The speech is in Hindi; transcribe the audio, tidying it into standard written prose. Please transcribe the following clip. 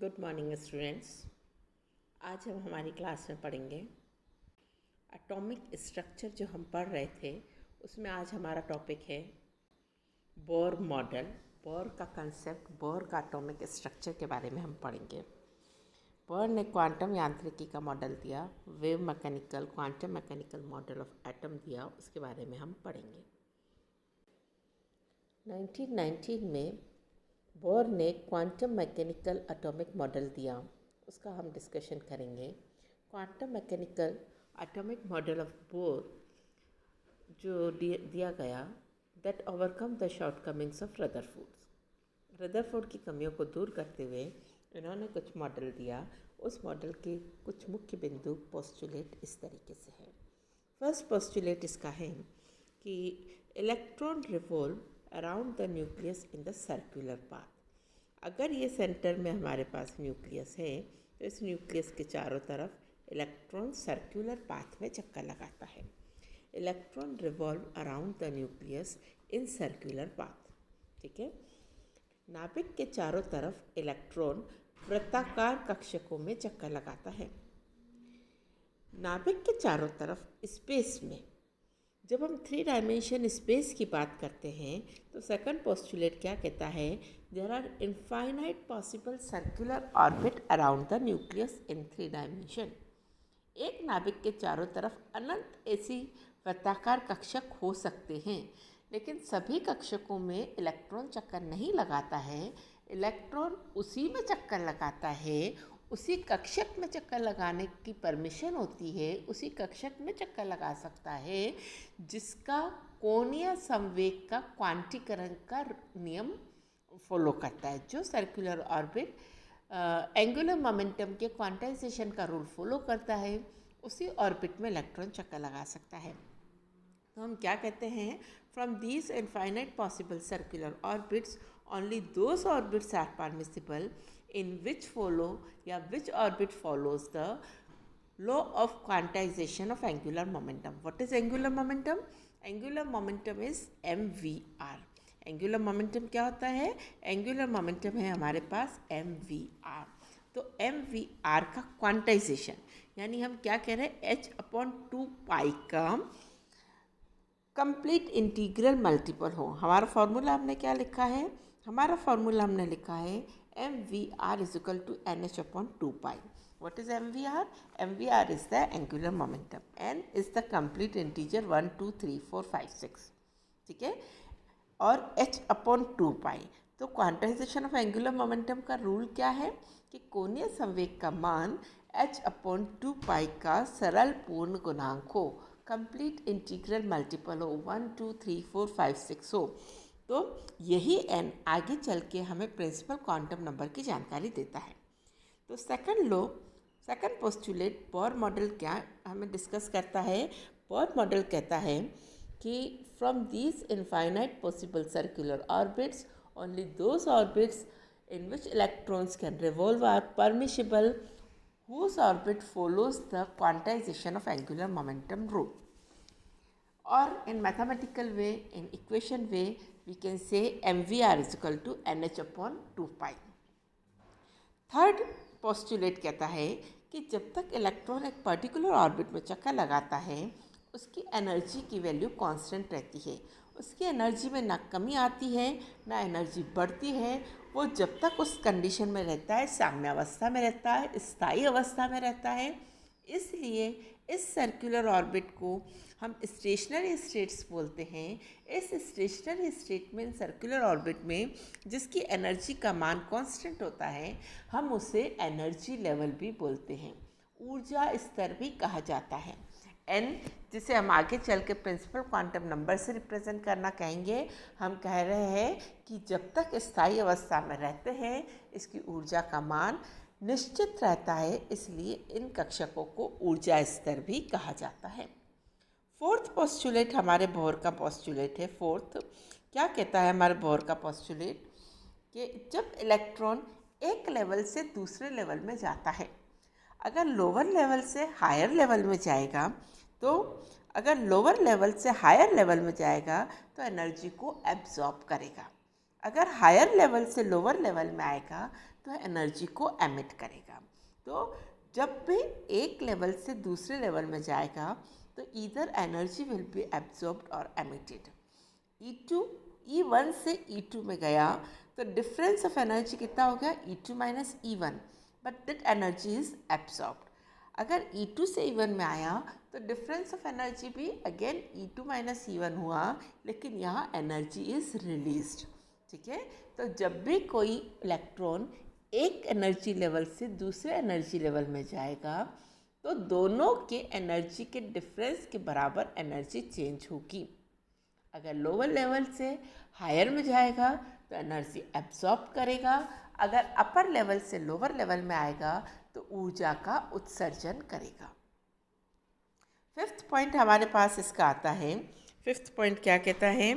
Good morning students. आज हम हमारी क्लास में पढ़ेंगे एटॉमिक स्ट्रक्चर। जो हम पढ़ रहे थे उसमें आज हमारा टॉपिक है बोर मॉडल। बोर का कंसेप्ट, बोर का एटॉमिक स्ट्रक्चर के बारे में हम पढ़ेंगे। बोर ने क्वांटम यांत्रिकी का मॉडल दिया, wave mechanical, quantum mechanical model of atom दिया, उसके बारे में हम पढ़ेंगे। 1919 में बोर ने क्वांटम मैकेनिकल एटॉमिक मॉडल दिया, उसका हम डिस्कशन करेंगे। Quantum mechanical atomic model of bore जो दिया गया, that overcome the shortcomings of Rutherford की कमियों को दूर करते हुए इन्होंने कुछ मॉडल दिया। उस मॉडल के कुछ मुख्य बिंदु पोस्टुलेट इस तरीके से है। फर्स्ट पोस्टुलेट इसका है कि electron revolve around the nucleus in the circular path. अगर ये सेंटर में हमारे पास न्यूक्लियस है तो इस न्यूक्लियस के चारों तरफ इलेक्ट्रॉन सर्कुलर पाथ में चक्कर लगाता है। Electron revolve around the nucleus in circular path. ठीक है। नाभिक के चारों तरफ इलेक्ट्रॉन वृत्ताकार कक्षकों में चक्कर लगाता है। नाभिक के चारों तरफ स्पेस में, जब हम 3 डायमेंशन स्पेस की बात करते हैं तो सेकंड पोस्टुलेट क्या कहता है? There are infinite possible circular orbit around the nucleus in 3 dimension. एक नाभिक के चारों तरफ अनंत ऐसी वृत्ताकार कक्षक हो सकते हैं, लेकिन सभी कक्षकों में इलेक्ट्रॉन चक्कर नहीं लगाता है। इलेक्ट्रॉन उसी में चक्कर लगाता है, उसी कक्षक में चक्कर लगाने की परमिशन होती है, उसी कक्षक में चक्कर लगा सकता है जिसका कोणीय संवेग का क्वांटीकरण का नियम फॉलो करता है। जो सर्कुलर ऑर्बिट एंगुलर मोमेंटम के क्वांटाइजेशन का रूल फॉलो करता है, उसी ऑर्बिट में इलेक्ट्रॉन चक्कर लगा सकता है। तो हम क्या कहते हैं? From these infinite possible circular orbits only those orbits are permissible in which follow या which orbit follows the law of quantization of angular momentum. What is angular momentum? Angular momentum is mvr. Angular momentum क्या होता है? Angular momentum है हमारे पास mvr। तो mvr का क्वांटाइजेशन, यानी हम क्या कह रहे हैं? h/2π का कंप्लीट इंटीग्रल मल्टीपल हो। हमारा फॉर्मूला हमने क्या लिखा है? हमारा फॉर्मूला हमने लिखा है mvr is equal to nh/2π. What is mvr? mvr is the angular momentum. n is the complete integer 1 2 3 4 5 6. ठीक है। और h/2π, तो क्वांटाइजेशन ऑफ एंगुलर मोमेंटम का रूल क्या है कि कोणीय संवेग का मान h/2π का सरल पूर्ण गुणांक हो, कंप्लीट इंटीग्रल मल्टीपल हो, 1 2 3 4 5 6 हो। तो यही n आगे चल के हमें प्रिंसिपल क्वांटम नंबर की जानकारी देता है। तो सेकंड पोस्टुलेट बोर मॉडल क्या हमें डिस्कस करता है? बोर मॉडल कहता है कि from these infinite possible circular orbits only those orbits in which electrons can revolve are permissible whose orbit follows the quantization of angular momentum rule. Or in mathematical way, in equation way, we can say mvr is equal to nh/2π. Third postulate कहता है कि जब तक इलेक्ट्रॉन एक पर्टिकुलर ऑर्बिट में चक्कर लगाता है, उसकी एनर्जी की वैल्यू कांस्टेंट रहती है। उसकी एनर्जी में ना कमी आती है ना एनर्जी बढ़ती है। वो जब तक उस कंडीशन में रहता है, साम्यावस्था में रहता है, स्थायी अवस्था में रहता है। इसलिए इस सर्कुलर ऑर्बिट को हम स्टेशनरी स्टेट्स बोलते हैं। इस स्टेशनरी स्टेट में, सर्कुलर ऑर्बिट में जिसकी एनर्जी का मान कांस्टेंट होता है, हम उसे एनर्जी लेवल भी बोलते हैं, ऊर्जा स्तर भी कहा जाता है। n, जिसे हम आगे चल के प्रिंसिपल क्वांटम नंबर से रिप्रेजेंट करना कहेंगे। हम कह रहे हैं कि जब तक स्थायी अवस्था में रहते हैं, इसकी ऊर्जा का मान निश्चित रहता है, इसलिए इन कक्षकों को ऊर्जा स्तर भी कहा जाता है। फोर्थ पोस्टुलेट हमारे बोर का पोस्टुलेट है। फोर्थ क्या कहता है हमारे बोर का पोस्टुलेट? कि जब इलेक्ट्रॉन एक लेवल से दूसरे लेवल में जाता है, अगर लोअर लेवल से हायर लेवल में जाएगा तो एनर्जी को एब्जॉर्ब करेगा। अगर हायर लेवल से लोअर लेवल में आएगा तो एनर्जी को एमिट करेगा। तो जब भी एक लेवल से दूसरे लेवल में जाएगा तो either energy will be absorbed और एमिटेड। E1 से E2 में गया तो डिफरेंस ऑफ एनर्जी कितना हो गया, E2 minus E1, but that energy is absorbed. अगर E2 से E1 में आया तो डिफरेंस ऑफ एनर्जी भी अगेन E2 माइनस E1 हुआ, लेकिन यहाँ एनर्जी इज रिलीज्ड। ठीक है, तो जब भी कोई इलेक्ट्रॉन एक एनर्जी लेवल से दूसरे एनर्जी लेवल में जाएगा तो दोनों के एनर्जी के डिफरेंस के बराबर एनर्जी चेंज होगी। अगर लोअर लेवल से हायर में जाएगा तो एनर्जी एब्जॉर्ब करेगा, अगर अपर लेवल से लोअर लेवल में आएगा तो ऊर्जा का उत्सर्जन करेगा। फिफ्थ पॉइंट हमारे पास इसका आता है। फिफ्थ पॉइंट क्या कहता है